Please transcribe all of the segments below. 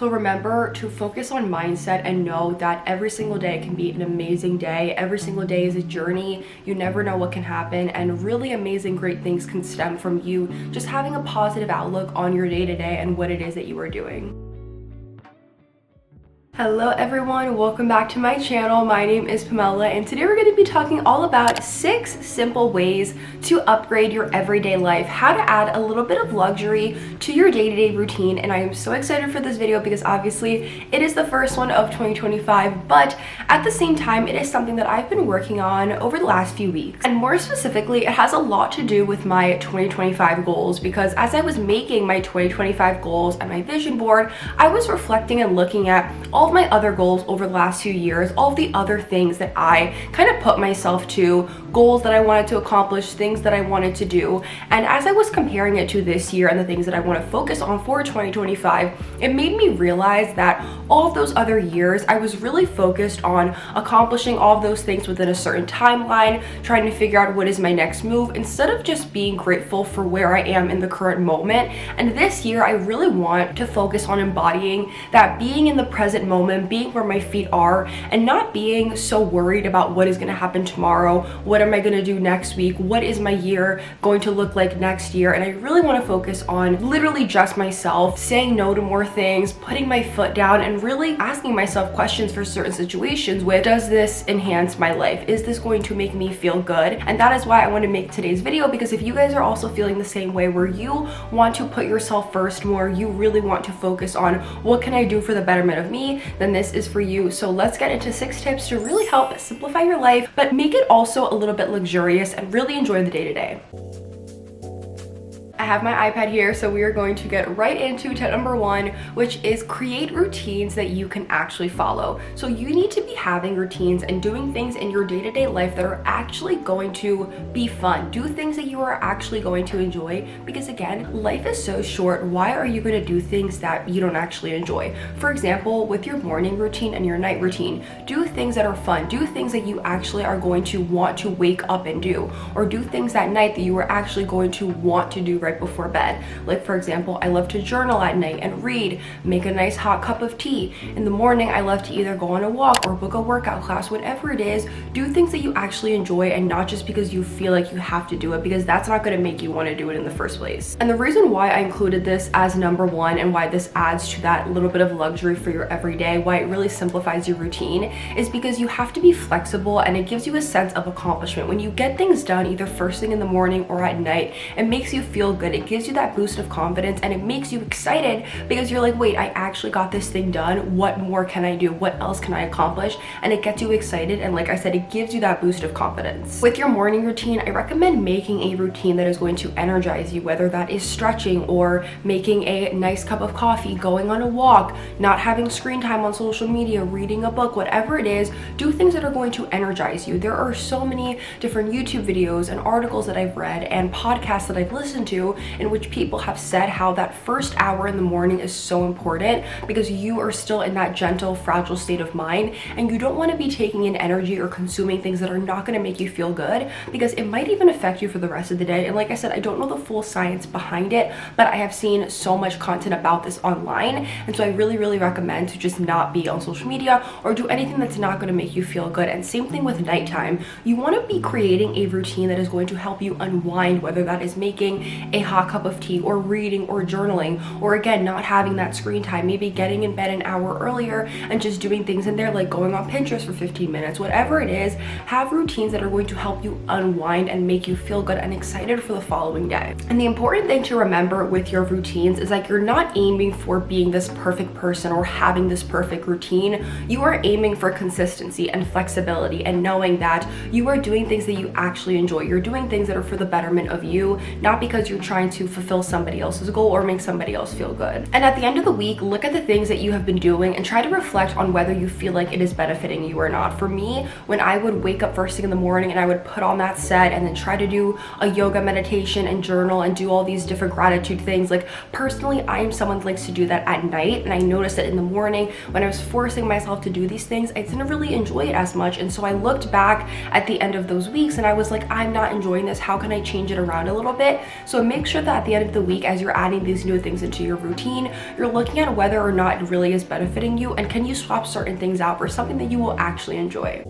So remember to focus on mindset and know that every single day can be an amazing day. Every single day is a journey. You never know what can happen, and really amazing, great things can stem from you just having a positive outlook on your day-to-day and what it is that you are doing. Hello everyone, welcome back to my channel. My name is Pamela, and today we're going to be talking all about 6 simple ways to upgrade your everyday life, how to add a little bit of luxury to your day-to-day routine. And I am so excited for this video because obviously it is the first one of 2025, but at the same time it is something that I've been working on over the last few weeks. And more specifically, it has a lot to do with my 2025 goals, because as I was making my 2025 goals and my vision board, I was reflecting and looking at all of my other goals over the last few years, all of the other things that I kind of put myself to, goals that I wanted to accomplish, things that I wanted to do. And as I was comparing it to this year and the things that I want to focus on for 2025, it made me realize that all of those other years, I was really focused on accomplishing all of those things within a certain timeline, trying to figure out what is my next move, instead of just being grateful for where I am in the current moment. And this year, I really want to focus on embodying that, being in the present moment, being where my feet are, and not being so worried about what is going to happen tomorrow, what am I going to do next week, what is my year going to look like next year. And I really want to focus on literally just myself, saying no to more things, putting my foot down, and really asking myself questions for certain situations with, does this enhance my life? Is this going to make me feel good? And that is why I want to make today's video, because if you guys are also feeling the same way, where you want to put yourself first more, you really want to focus on what can I do for the betterment of me, then this is for you. So let's get into 6 tips to really help simplify your life, but make it also a little bit luxurious and really enjoy the day-to-day. I have my iPad here, so we are going to get right into tip number 1, which is create routines that you can actually follow. So you need to be having routines and doing things in your day-to-day life that are actually going to be fun. Do things that you are actually going to enjoy, because again, life is so short. Why are you going to do things that you don't actually enjoy? For example, with your morning routine and your night routine, do things that are fun. Do things that you actually are going to want to wake up and do, or do things at night that you are actually going to want to do right before bed. Like for example, I love to journal at night and read, make a nice hot cup of tea. In the morning, I love to either go on a walk or book a workout class. Whatever it is, do things that you actually enjoy, and not just because you feel like you have to do it, because that's not going to make you want to do it in the first place. And the reason why I included this as number 1, and why this adds to that little bit of luxury for your everyday, why it really simplifies your routine, is because you have to be flexible, and it gives you a sense of accomplishment. When you get things done either first thing in the morning or at night, it makes you feel good. It gives you that boost of confidence, and it makes you excited because you're like, wait, I actually got this thing done. What more can I do? What else can I accomplish? And it gets you excited, and like I said, it gives you that boost of confidence. With your morning routine, I recommend making a routine that is going to energize you, whether that is stretching or making a nice cup of coffee, going on a walk, not having screen time on social media, reading a book, whatever it is. Do things that are going to energize you. There are so many different YouTube videos and articles that I've read and podcasts that I've listened to in which people have said how that first hour in the morning is so important, because you are still in that gentle, fragile state of mind, and you don't want to be taking in energy or consuming things that are not going to make you feel good, because it might even affect you for the rest of the day. And like I said, I don't know the full science behind it, but I have seen so much content about this online, and so I really recommend to just not be on social media or do anything that's not going to make you feel good. And same thing with nighttime. You want to be creating a routine that is going to help you unwind, whether that is making a hot cup of tea or reading or journaling, or again, not having that screen time, maybe getting in bed an hour earlier and just doing things in there like going on Pinterest for 15 minutes. Whatever it is, have routines that are going to help you unwind and make you feel good and excited for the following day. And the important thing to remember with your routines is like, you're not aiming for being this perfect person or having this perfect routine. You are aiming for consistency and flexibility, and knowing that you are doing things that you actually enjoy. You're doing things that are for the betterment of you, not because you're trying to fulfill somebody else's goal or make somebody else feel good. And at the end of the week, look at the things that you have been doing and try to reflect on whether you feel like it is benefiting you or not. For me, when I would wake up first thing in the morning and I would put on that set and then try to do a yoga meditation and journal and do all these different gratitude things, like personally, I am someone that likes to do that at night, and I noticed that in the morning when I was forcing myself to do these things, I didn't really enjoy it as much. And so I looked back at the end of those weeks and I was like, I'm not enjoying this. How can I change it around a little bit? So make sure that at the end of the week, as you're adding these new things into your routine, you're looking at whether or not it really is benefiting you, and can you swap certain things out for something that you will actually enjoy.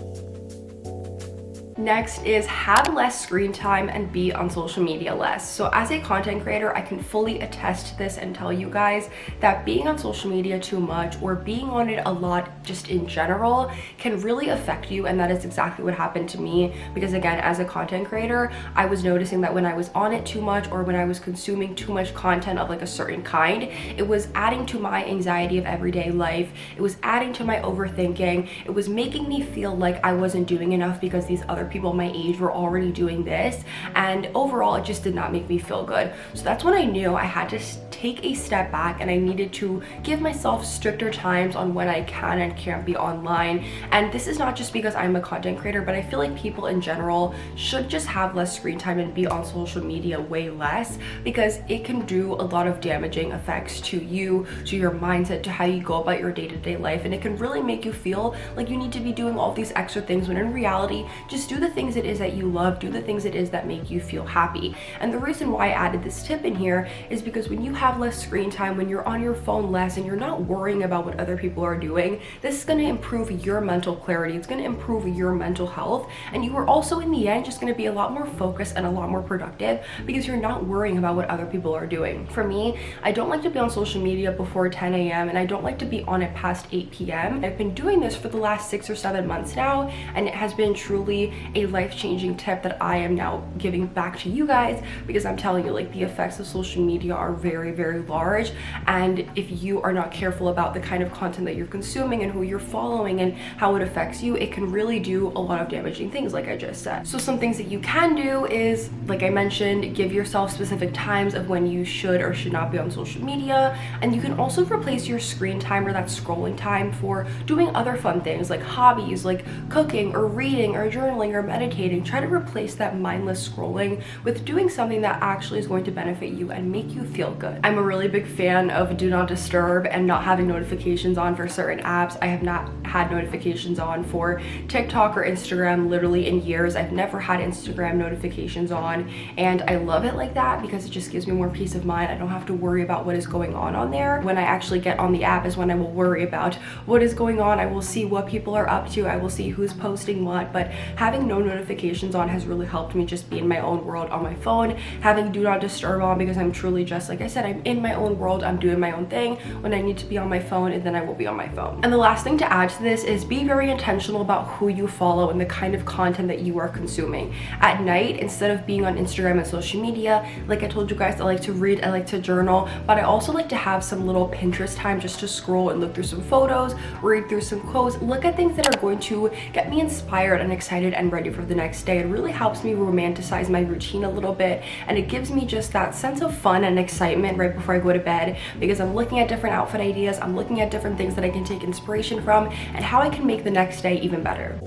Next is have less screen time and be on social media less. So as a content creator, I can fully attest to this and tell you guys that being on social media too much, or being on it a lot just in general, can really affect you. And that is exactly what happened to me, because again, as a content creator, I was noticing that when I was on it too much, or when I was consuming too much content of like a certain kind, it was adding to my anxiety of everyday life. It was adding to my overthinking. It was making me feel like I wasn't doing enough because these other people my age were already doing this, and overall it just did not make me feel good. So that's when I knew I had to take a step back, and I needed to give myself stricter times on when I can and can't be online. And this is not just because I'm a content creator, but I feel like people in general should just have less screen time and be on social media way less, because it can do a lot of damaging effects to you, to your mindset, to how you go about your day-to-day life, and it can really make you feel like you need to be doing all these extra things, when in reality, just do the things it is that you love, do the things it is that make you feel happy. And the reason why I added this tip in here is because when you have less screen time, when you're on your phone less and you're not worrying about what other people are doing, this is going to improve your mental clarity. It's going to improve your mental health, and you are also in the end just going to be a lot more focused and a lot more productive because you're not worrying about what other people are doing. For me, I don't like to be on social media before 10 a.m. and I don't like to be on it past 8 p.m. I've been doing this for the last 6 or 7 months now, and it has been truly a life-changing tip that I am now giving back to you guys, because I'm telling you, like, the effects of social media are very, very large, and if you are not careful about the kind of content that you're consuming and who you're following and how it affects you, it can really do a lot of damaging things, like I just said. So some things that you can do is, like I mentioned, give yourself specific times of when you should or should not be on social media, and you can also replace your screen time or that scrolling time for doing other fun things like hobbies, like cooking or reading or journaling or meditating. Try to replace that mindless scrolling with doing something that actually is going to benefit you and make you feel good. I'm a really big fan of do not disturb and not having notifications on for certain apps. I have not had notifications on for TikTok or Instagram literally in years. I've never had Instagram notifications on, and I love it like that because it just gives me more peace of mind. I don't have to worry about what is going on there. When I actually get on the app is when I will worry about what is going on. I will see what people are up to. I will see who's posting what, but having no notifications on has really helped me just be in my own world on my phone. Having do not disturb on, because I'm truly just, like I said, I'm in my own world, I'm doing my own thing. When I need to be on my phone, and then I will be on my phone. And the last thing to add to this is be very intentional about who you follow and the kind of content that you are consuming. At night, instead of being on Instagram and social media, like I told you guys, I like to read, I like to journal, but I also like to have some little Pinterest time just to scroll and look through some photos, read through some quotes, look at things that are going to get me inspired and excited and ready for the next day. It really helps me romanticize my routine a little bit, and it gives me just that sense of fun and excitement right before I go to bed, because I'm looking at different outfit ideas, I'm looking at different things that I can take inspiration from and how I can make the next day even better.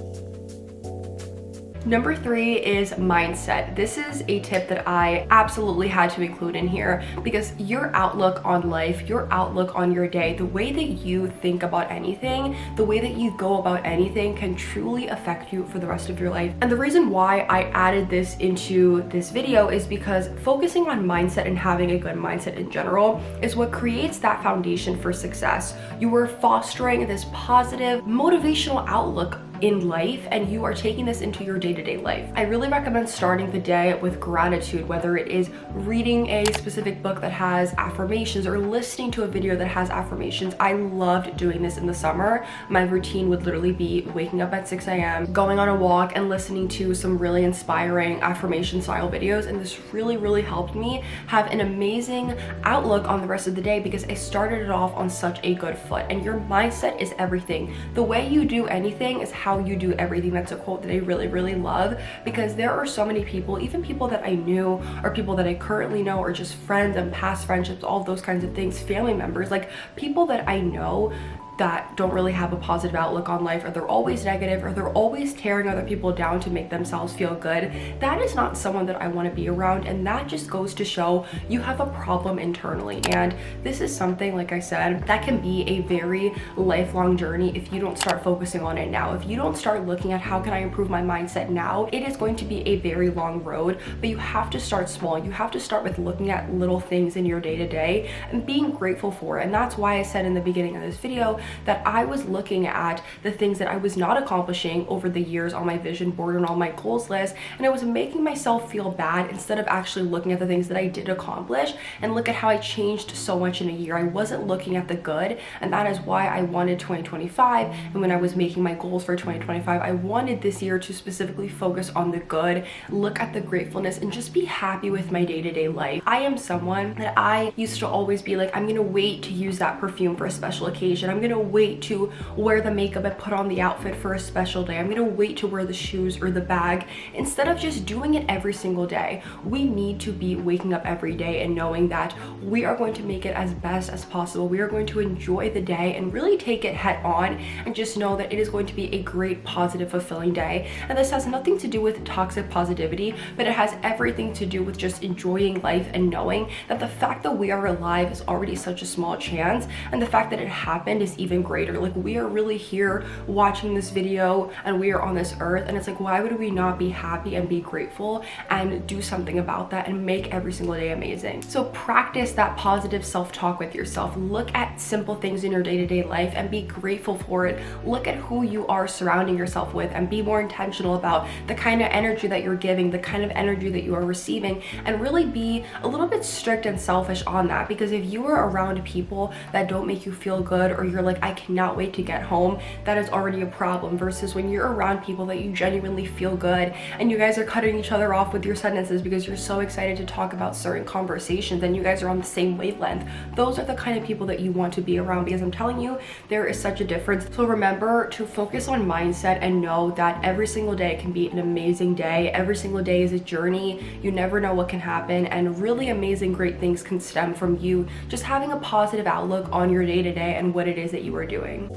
Number 3 is mindset. This is a tip that I absolutely had to include in here, because your outlook on life, your outlook on your day, the way that you think about anything, the way that you go about anything can truly affect you for the rest of your life. And the reason why I added this into this video is because focusing on mindset and having a good mindset in general is what creates that foundation for success. You are fostering this positive, motivational outlook in life, and you are taking this into your day-to-day life. I really recommend starting the day with gratitude, whether it is reading a specific book that has affirmations or listening to a video that has affirmations. I loved doing this in the summer. My routine would literally be waking up at 6 a.m., going on a walk and listening to some really inspiring affirmation style videos, and this really helped me have an amazing outlook on the rest of the day, because I started it off on such a good foot. And your mindset is everything. The way you do anything is how you do everything. That's a quote that I really love, because there are so many people, even people that I knew or people that I currently know, or just friends and past friendships, all those kinds of things, family members, like people that I know that don't really have a positive outlook on life, or they're always negative, or they're always tearing other people down to make themselves feel good, that is not someone that I want to be around. And that just goes to show you have a problem internally. And this is something, like I said, that can be a very lifelong journey if you don't start focusing on it now. If you don't start looking at how can I improve my mindset now, it is going to be a very long road. But you have to start small. You have to start with looking at little things in your day-to-day and being grateful for it. And that's why I said in the beginning of this video that I was looking at the things that I was not accomplishing over the years on my vision board and on my goals list, and it was making myself feel bad instead of actually looking at the things that I did accomplish and look at how I changed so much in a year. I wasn't looking at the good, and that is why I wanted 2025. And when I was making my goals for 2025, I wanted this year to specifically focus on the good, look at the gratefulness, and just be happy with my day-to-day life. I am someone that I used to always be like, I'm gonna wait to use that perfume for a special occasion. I'm gonna wait to wear the makeup and put on the outfit for a special day. I'm gonna wait to wear the shoes or the bag, instead of just doing it every single day. We need to be waking up every day and knowing that we are going to make it as best as possible. We are going to enjoy the day and really take it head on, and just know that it is going to be a great, positive, fulfilling day. And this has nothing to do with toxic positivity, but it has everything to do with just enjoying life and knowing that the fact that we are alive is already such a small chance, and the fact that it happened is even greater. Like, we are really here watching this video and we are on this earth, and it's like, why would we not be happy and be grateful and do something about that and make every single day amazing? So practice that positive self-talk with yourself. Look at simple things in your day-to-day life and be grateful for it. Look at who you are surrounding yourself with and be more intentional about the kind of energy that you're giving, the kind of energy that you are receiving, and really be a little bit strict and selfish on that. Because if you are around people that don't make you feel good, or you're like, I cannot wait to get home, that is already a problem. Versus when you're around people that you genuinely feel good and you guys are cutting each other off with your sentences because you're so excited to talk about certain conversations and you guys are on the same wavelength, those are the kind of people that you want to be around, because I'm telling you, there is such a difference. So remember to focus on mindset and know that every single day can be an amazing day. Every single day is a journey. You never know what can happen, and really amazing, great things can stem from you just having a positive outlook on your day-to-day and what it is that you are doing.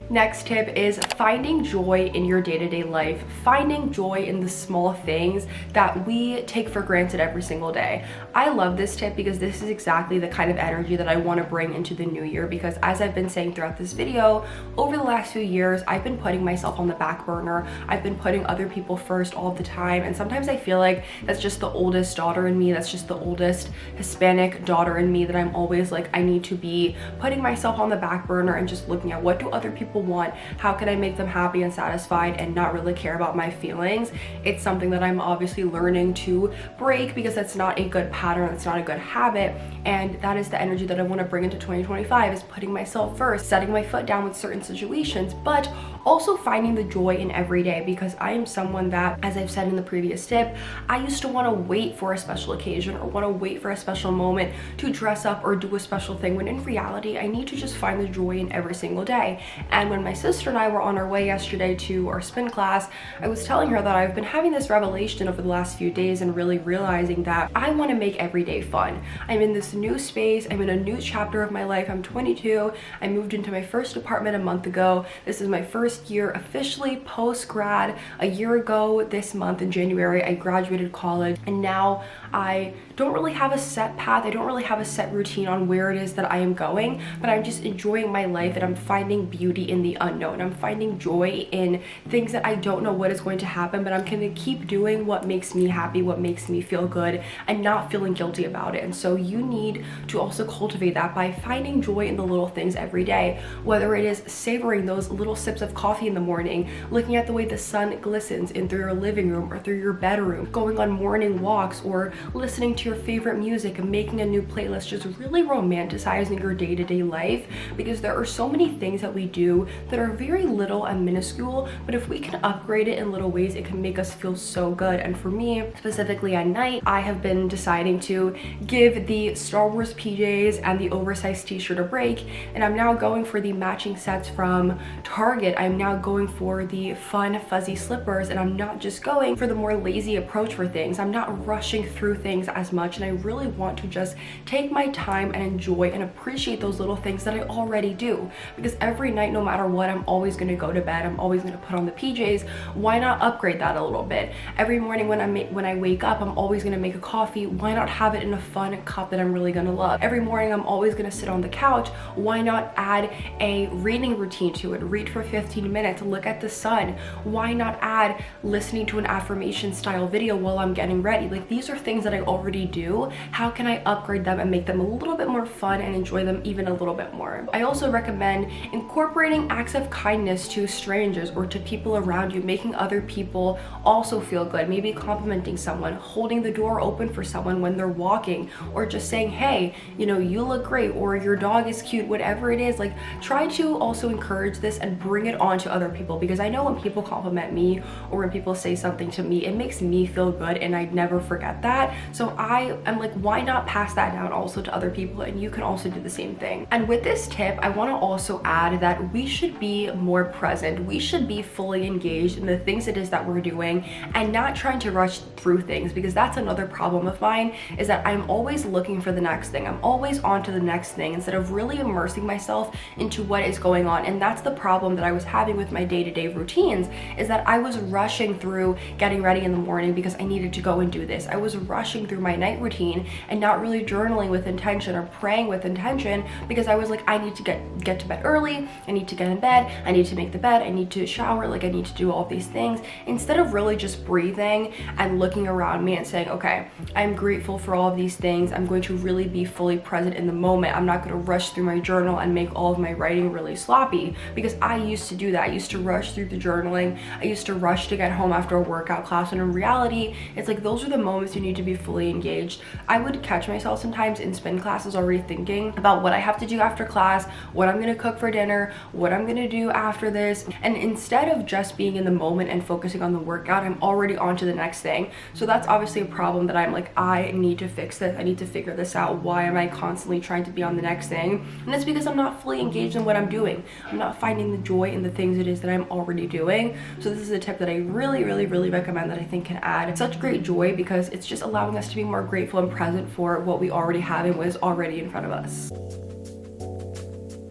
Next tip is finding joy in your day-to-day life, finding joy in the small things that we take for granted every single day. I love this tip because this is exactly the kind of energy that I want to bring into the new year, because as I've been saying throughout this video, over the last few years, I've been putting myself on the back burner. I've been putting other people first all the time, and sometimes I feel like that's just the oldest daughter in me, that's just the oldest Hispanic daughter in me, that I'm always like, I need to be putting myself on the back burner and just looking at what do other people want, how can I make them happy and satisfied, and not really care about my feelings. It's something that I'm obviously learning to break, because that's not a good pattern, it's not a good habit, and that is the energy that I want to bring into 2025, is putting myself first, setting my foot down with certain situations, but also finding the joy in every day. Because I am someone that, as I've said in the previous tip, I used to want to wait for a special occasion or want to wait for a special moment to dress up or do a special thing, when in reality I need to just find the joy in every single day. And when my sister and I were on our way yesterday to our spin class, I was telling her that I've been having this revelation over the last few days and really realizing that I want to make every day fun. I'm in this new space, I'm in a new chapter of my life. I'm 22, I moved into my first apartment a month ago. This is my first year officially post-grad. A year ago this month in January, I graduated college, and now I don't really have a set path. I don't really have a set routine on where it is that I am going, but I'm just enjoying my life, and I'm finding beauty in the unknown. I'm finding joy in things that I don't know what is going to happen, but I'm gonna keep doing what makes me happy, what makes me feel good, and not feeling guilty about it. And so you need to also cultivate that by finding joy in the little things every day, whether it is savoring those little sips of coffee in the morning, looking at the way the sun glistens in through your living room or through your bedroom, going on morning walks, or listening to your favorite music and making a new playlist, just really romanticizing your day-to-day life, because there are so many things that we do that are very little and minuscule, but if we can upgrade it in little ways, it can make us feel so good. And for me, specifically at night, I have been deciding to give the Star Wars PJs and the oversized t-shirt a break, and I'm now going for the matching sets from Target. I'm now going for the fun fuzzy slippers, and I'm not just going for the more lazy approach for things. I'm not rushing through through things as much, and I really want to just take my time and enjoy and appreciate those little things that I already do. Because every night, no matter what, I'm always going to go to bed, I'm always going to put on the PJs. Why not upgrade that a little bit? Every morning when I wake up, I'm always going to make a coffee. Why not have it in a fun cup that I'm really going to love? Every morning I'm always going to sit on the couch. Why not add a reading routine to it? Read for 15 minutes, look at the sun. Why not add listening to an affirmation style video while I'm getting ready? Like, these are things that I already do. How can I upgrade them and make them a little bit more fun and enjoy them even a little bit more? I also recommend incorporating acts of kindness to strangers or to people around you, making other people also feel good. Maybe complimenting someone, holding the door open for someone when they're walking, or just saying, hey, you know, you look great, or your dog is cute, whatever it is. Like, try to also encourage this and bring it on to other people, because I know when people compliment me or when people say something to me, it makes me feel good, and I'd never forget that. So I am like, why not pass that down also to other people, and you can also do the same thing. And with this tip, I want to also add that we should be more present. We should be fully engaged in the things it is that we're doing and not trying to rush through things, because that's another problem of mine, is that I'm always looking for the next thing. I'm always on to the next thing instead of really immersing myself into what is going on. And that's the problem that I was having with my day-to-day routines, is that I was rushing through getting ready in the morning because I needed to go and do this. I was rushing through my night routine and not really journaling with intention or praying with intention, because I was like, I need to get to bed early, I need to get in bed, I need to make the bed, I need to shower, like I need to do all these things, instead of really just breathing and looking around me and saying, okay, I'm grateful for all of these things. I'm going to really be fully present in the moment. I'm not going to rush through my journal and make all of my writing really sloppy, because I used to do that. I used to rush through the journaling. I used to rush to get home after a workout class, and in reality, it's like those are the moments you need to be fully engaged. I would catch myself sometimes in spin classes already thinking about what I have to do after class, what I'm going to cook for dinner, what I'm going to do after this, and instead of just being in the moment and focusing on the workout, I'm already on to the next thing. So that's obviously a problem that I'm like, I need to fix this. I need to figure this out. Why am I constantly trying to be on the next thing? And it's because I'm not fully engaged in what I'm doing. I'm not finding the joy in the things it is that I'm already doing. So this is a tip that I really recommend, that I think can add such great joy, because it's just allowing us to be more grateful and present for what we already have and what is already in front of us.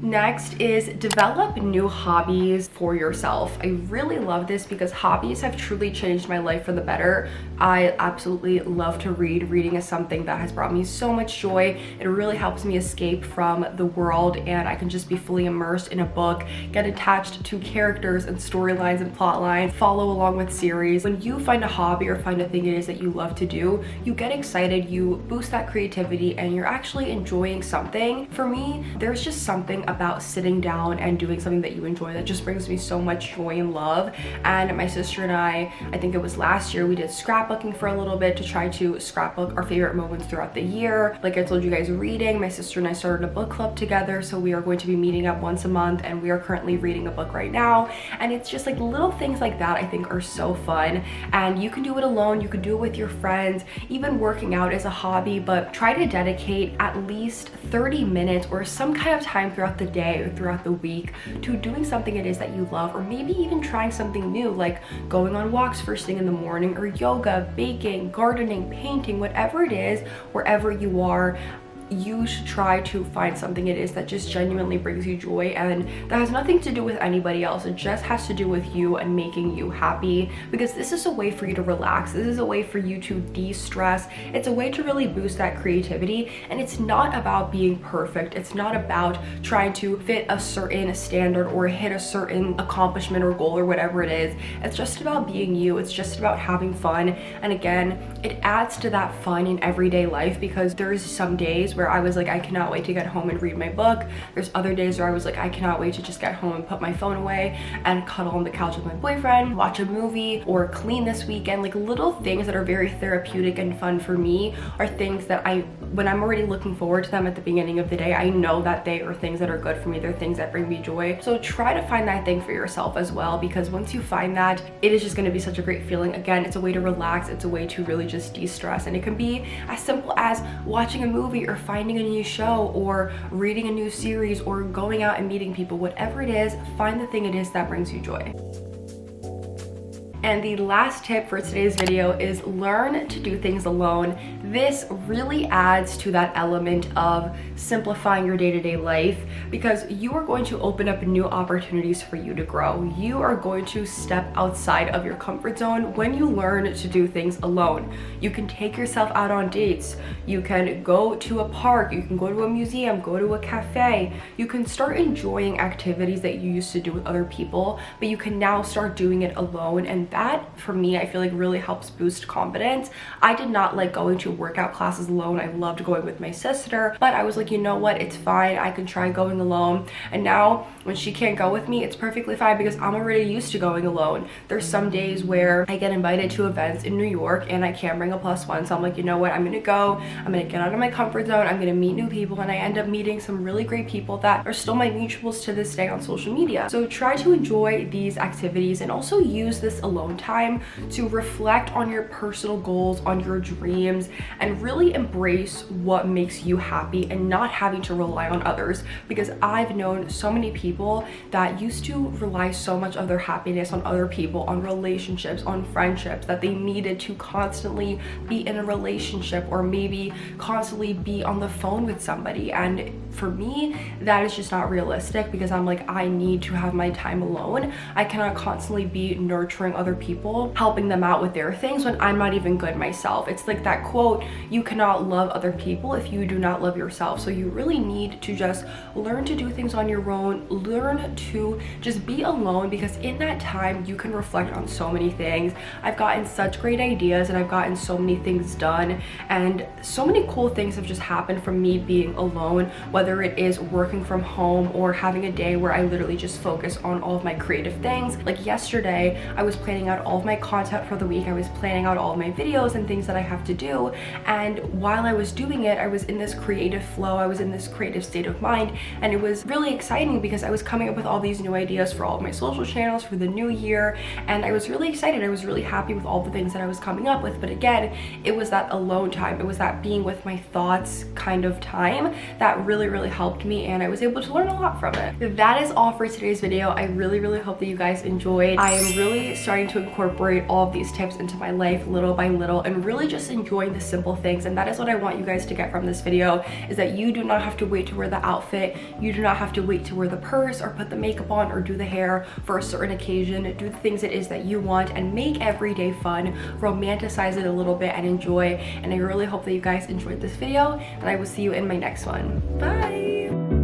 Next is develop new hobbies for yourself. I really love this because hobbies have truly changed my life for the better. I absolutely love to read. Reading is something that has brought me so much joy. It really helps me escape from the world, and I can just be fully immersed in a book, get attached to characters and storylines and plot lines, follow along with series. When you find a hobby or find a thing it is that you love to do, you get excited, you boost that creativity, and you're actually enjoying something. For me, there's just something about sitting down and doing something that you enjoy that just brings me so much joy and love. And my sister and I think it was last year, we did scrapbooking for a little bit to try to scrapbook our favorite moments throughout the year. Like I told you guys, reading, my sister and I started a book club together, so we are going to be meeting up once a month, and we are currently reading a book right now. And it's just like little things like that I think are so fun, and you can do it alone, you can do it with your friends. Even working out is a hobby, but try to dedicate at least 30 minutes or some kind of time throughout the day or throughout the week to doing something it is that you love, or maybe even trying something new, like going on walks first thing in the morning, or yoga, baking, gardening, painting, whatever it is, wherever you are. You should try to find something it is that just genuinely brings you joy, and that has nothing to do with anybody else. It just has to do with you and making you happy, because this is a way for you to relax. This is a way for you to de-stress. It's a way to really boost that creativity, and it's not about being perfect. It's not about trying to fit a certain standard or hit a certain accomplishment or goal or whatever it is. It's just about being you. It's just about having fun. And again, it adds to that fun in everyday life, because there's some days where I was like, I cannot wait to get home and read my book. There's other days where I was like, I cannot wait to just get home and put my phone away and cuddle on the couch with my boyfriend, watch a movie, or clean this weekend. Like little things that are very therapeutic and fun for me are things that when I'm already looking forward to them at the beginning of the day, I know that they are things that are good for me. They're things that bring me joy. So try to find that thing for yourself as well, because once you find that, it is just going to be such a great feeling. Again, it's a way to relax. It's a way to really just de-stress, and it can be as simple as watching a movie, or finding a new show, or reading a new series, or going out and meeting people. Whatever it is, find the thing it is that brings you joy. And the last tip for today's video is learn to do things alone. this really adds to that element of simplifying your day-to-day life, because you are going to open up new opportunities for you to grow. You are going to step outside of your comfort zone when you learn to do things alone. You can take yourself out on dates, you can go to a park, you can go to a museum, go to a cafe, you can start enjoying activities that you used to do with other people, but you can now start doing it alone. And that, for me, I feel like really helps boost confidence. I did not like going to workout classes alone. I loved going with my sister, but I was like, you know what, it's fine, I can try going alone. And now when she can't go with me, it's perfectly fine because I'm already used to going alone. There's some days where I get invited to events in New York and I can't bring a +1, so I'm like, you know what, I'm gonna go, I'm gonna get out of my comfort zone, I'm gonna meet new people, and I end up meeting some really great people that are still my mutuals to this day on social media. So try to enjoy these activities and also use this alone time to reflect on your personal goals, on your dreams, and really embrace what makes you happy and not having to rely on others. Because I've known so many people that used to rely so much of their happiness on other people, on relationships, on friendships, that they needed to constantly be in a relationship or maybe constantly be on the phone with somebody. And for me, that is just not realistic, because I'm like, I need to have my time alone. I cannot constantly be nurturing other people, helping them out with their things when I'm not even good myself. It's like that quote, you cannot love other people if you do not love yourself. So you really need to just learn to do things on your own, learn to just be alone, because in that time you can reflect on so many things. I've gotten such great ideas and I've gotten so many things done, and so many cool things have just happened from me being alone, whether it is working from home or having a day where I literally just focus on all of my creative things. Like yesterday, I was planning out all of my content for the week, I was planning out all of my videos and things that I have to do, and while I was doing it, I was in this creative flow, I was in this creative state of mind, and it was really exciting because I was coming up with all these new ideas for all of my social channels for the new year, and I was really excited. I was really happy with all the things that I was coming up with. But again, it was that alone time, it was that being with my thoughts kind of time that really helped me, and I was able to learn a lot from it. That is all for today's video. I really hope that you guys enjoyed. I am really starting to incorporate all of these tips into my life little by little, and really just enjoying the simple things. And that is what I want you guys to get from this video, is that you do not have to wait to wear the outfit, you do not have to wait to wear the purse or put the makeup on or do the hair for a certain occasion. Do the things it is that you want and make every day fun, romanticize it a little bit and enjoy. And I really hope that you guys enjoyed this video, and I will see you in my next one. Bye.